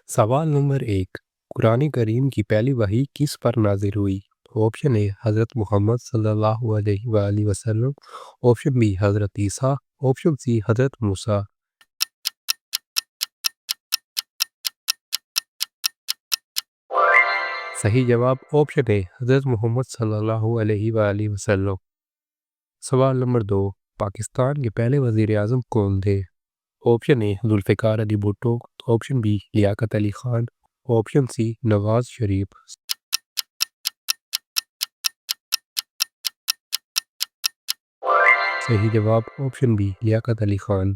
सवाल नंबर 1। कुरान करीम की पहली वही किस पर नाज़िल हुई? ऑप्शन ए हज़रत मुहम्मद सल्लल्लाहु अलैहि वआलिहि वसल्लम। ऑप्शन बी हज़रत ईसा। ऑप्शन सी हज़रत मूसा। सही जवाब ऑप्शन ए हज़रत मुहम्मद सल्लल्लाहु अलैहि वआलिहि वसल्लम। सवाल नंबर 2। पाकिस्तान के पहले वज़ीर आज़म कौन थे? Option A Zulfikar Ali Bhutto. Option B Liaquat Ali Khan. Option C Nawaz Sharif. सही जवाब ऑप्शन बी लियाकत अली खान।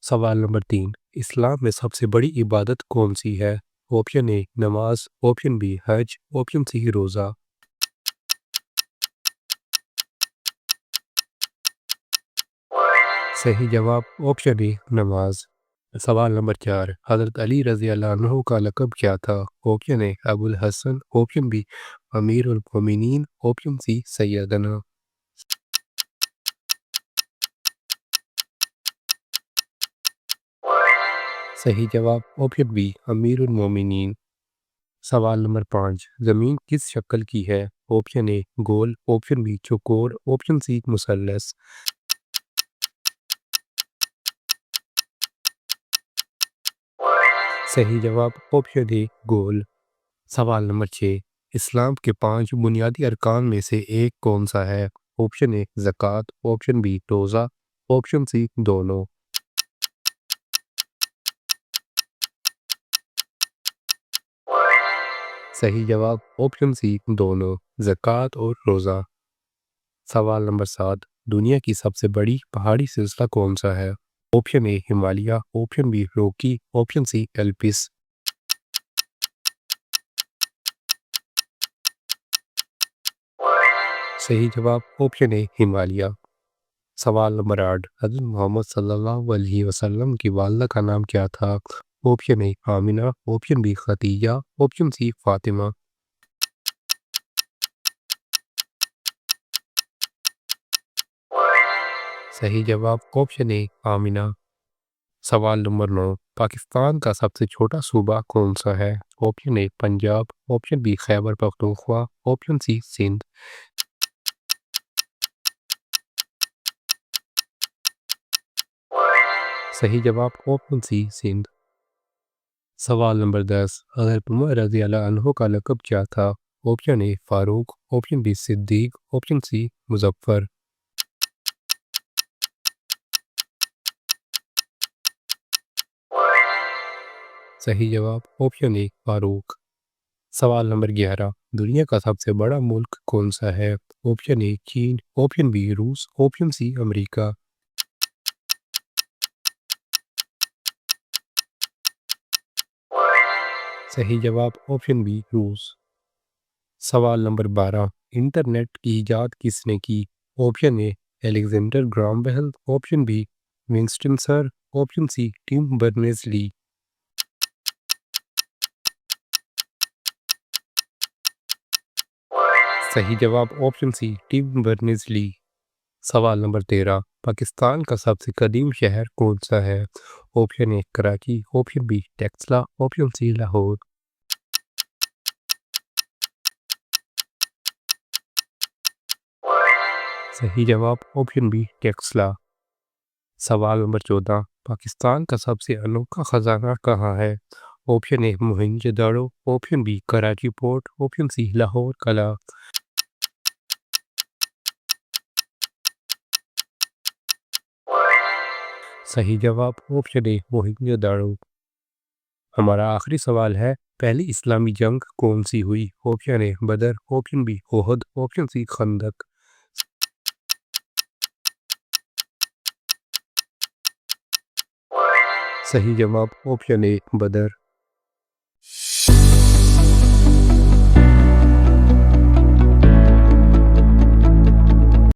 सवाल नंबर 3। इस्लाम में सबसे बड़ी इबादत कौन सी है? ऑप्शन ए नमाज। ऑप्शन बी हज। ऑप्शन सी रोज़ा। सही जवाब ऑप्शन ए नमाज। सवाल नंबर 4। हज़रत अली रज़ी अल्लाह अन्हु का लक़ब क्या था? Option A Abul Hasan. Option B अमीरुल मोमिनीन। ऑप्शन सी सैयदना। सही जवाब ऑप्शन बी अमीरुल मोमिनीन। सवाल नंबर 5। ज़मीन किस शक्ल की है? ऑप्शन ए गोल। ऑप्शन बी चौकोर। ऑप्शन सी मुसल्लस। सही जवाब ऑप्शन ए गोल। सवाल नंबर 6। इस्लाम के 5 बुनियादी अरकान में से एक कौन सा है? ऑप्शन ए ज़कात। ऑप्शन बी रोज़ा। ऑप्शन सी दोनों। सही जवाब ऑप्शन सी दोनों, ज़कात और रोज़ा। सवाल नंबर 7। दुनिया की सबसे बड़ी पहाड़ी सिलसिला कौन सा है? Option A Himalaya. Option B Rocky. Option C Alps. सही जवाब ऑप्शन ए हिमालय। सवाल नंबर 8। हज़रत मोहम्मद सल्लल्लाहु अलैहि वसल्लम की वालदा का नाम क्या था? Option A Amina. Option B Khadija. Option C Fatima. सही जवाब ऑप्शन ए आमिना। सवाल नंबर 9। पाकिस्तान का सबसे छोटा सूबा कौन सा है? Option A Punjab. Option B Khyber Pakhtunkhwa. Option C Sindh. सही जवाब ऑप्शन सी सिंध। सवाल नंबर 10। हज़रत उमर रज़ी अल्लाह अन्हु का लक़ब क्या था? Option A Farooq. Option B Siddiq. Option C Muzaffar. सही जवाब ऑप्शन ए फ़ारूक। सवाल नंबर 11। दुनिया का सबसे बड़ा मुल्क कौन सा है? ऑप्शन ए चीन। ऑप्शन बी रूस। Option C America. सही जवाब ऑप्शन बी रूस। सवाल नंबर 12। इंटरनेट की इजाद किसने की? Option A Alexander Graham Bell. Option B Winston sir. Option C Tim Berners Lee. सही जवाब option C Tim Berners Lee. सवाल नंबर 13। पाकिस्तान का सबसे कदीम शहर कौन सा है? Option A Karachi. Option B Taxila. Option C Lahore. सही जवाब ऑप्शन बी टेक्सला। सवाल नंबर 14। पाकिस्तान का सबसे अनोखा ख़जाना कहाँ है? Option A Mohenjodaro. Option B Karachi port. Option C Lahore कला। सही जवाब ऑप्शन ए मोहनजोदड़ो। हमारा आखिरी सवाल है, पहली इस्लामी जंग कौन सी हुई? Option A Badr. Option B Uhud. Option C Khandaq. सही जवाब ऑप्शन ए बदर।